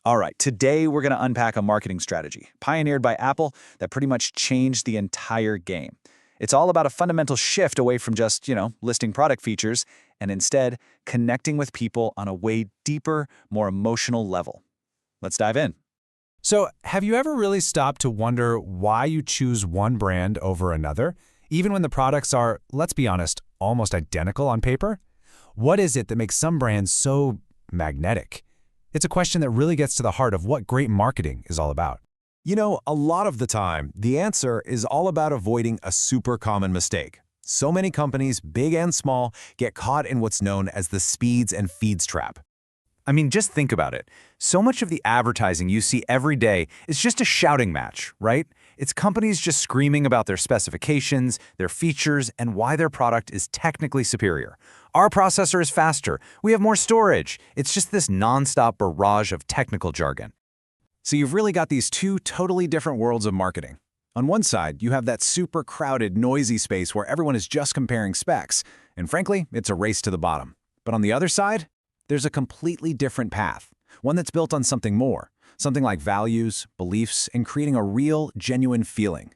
All right, today we're going to unpack a marketing strategy pioneered by Apple that pretty much changed the entire game. It's all about a fundamental shift away from just, listing product features and instead connecting with people on a way deeper, more emotional level. Let's dive in. So, have you ever really stopped to wonder why you choose one brand over another, even when the products are, let's be honest, almost identical on paper? What is it that makes some brands so magnetic? It's a question that really gets to the heart of what great marketing is all about. A lot of the time, the answer is all about avoiding a super common mistake. So many companies, big and small, get caught in what's known as the speeds and feeds trap. I mean, just think about it. So much of the advertising you see every day is just a shouting match, right? It's companies just screaming about their specifications, their features, and why their product is technically superior. Our processor is faster. We have more storage. It's just this nonstop barrage of technical jargon. So you've really got these two totally different worlds of marketing. On one side, you have that super crowded, noisy space where everyone is just comparing specs, and frankly, it's a race to the bottom. But on the other side, there's a completely different path, one that's built on something more, something like values, beliefs, and creating a real, genuine feeling.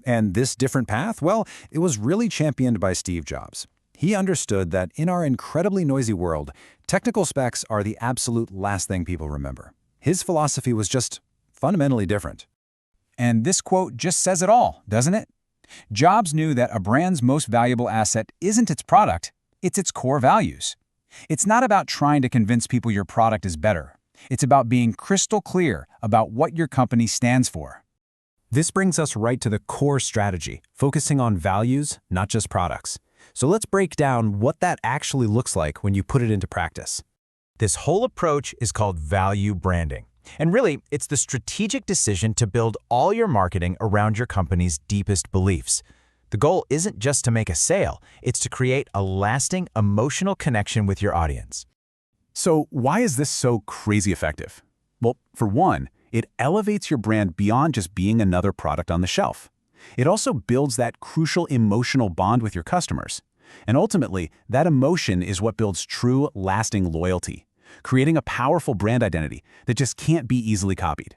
And this different path, well, it was really championed by Steve Jobs. He understood that in our incredibly noisy world, technical specs are the absolute last thing people remember. His philosophy was just fundamentally different. And this quote just says it all, doesn't it? Jobs knew that a brand's most valuable asset isn't its product, it's its core values. It's not about trying to convince people your product is better. It's about being crystal clear about what your company stands for. This brings us right to the core strategy, focusing on values, not just products. So let's break down what that actually looks like when you put it into practice. This whole approach is called value branding. And really, it's the strategic decision to build all your marketing around your company's deepest beliefs. The goal isn't just to make a sale, it's to create a lasting emotional connection with your audience. So why is this so crazy effective? Well, for one, it elevates your brand beyond just being another product on the shelf. It also builds that crucial emotional bond with your customers. And ultimately, that emotion is what builds true, lasting loyalty, creating a powerful brand identity that just can't be easily copied.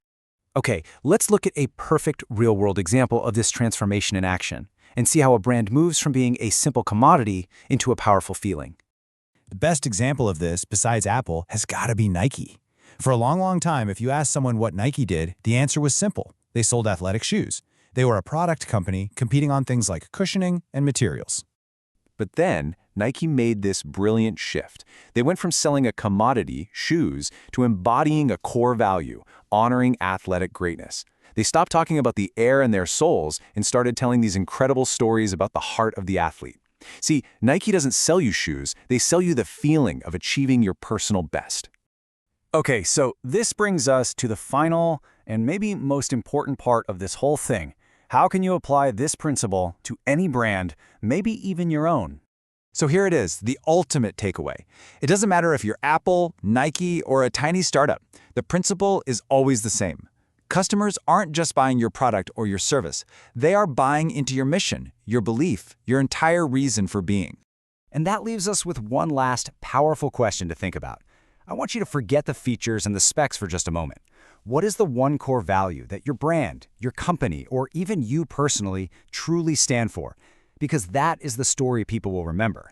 Okay, let's look at a perfect real-world example of this transformation in action and see how a brand moves from being a simple commodity into a powerful feeling. The best example of this, besides Apple, has got to be Nike. For a long time, if you asked someone what Nike did, the answer was simple. They sold athletic shoes. They were a product company competing on things like cushioning and materials. But then, Nike made this brilliant shift. They went from selling a commodity, shoes, to embodying a core value, honoring athletic greatness. They stopped talking about the air in their soles and started telling these incredible stories about the heart of the athlete. See, Nike doesn't sell you shoes, they sell you the feeling of achieving your personal best. Okay, so this brings us to the final and maybe most important part of this whole thing. How can you apply this principle to any brand, maybe even your own? So here it is, the ultimate takeaway. It doesn't matter if you're Apple, Nike, or a tiny startup. The principle is always the same. Customers aren't just buying your product or your service. They are buying into your mission, your belief, your entire reason for being. And that leaves us with one last powerful question to think about. I want you to forget the features and the specs for just a moment. What is the one core value that your brand, your company, or even you personally truly stand for? Because that is the story people will remember.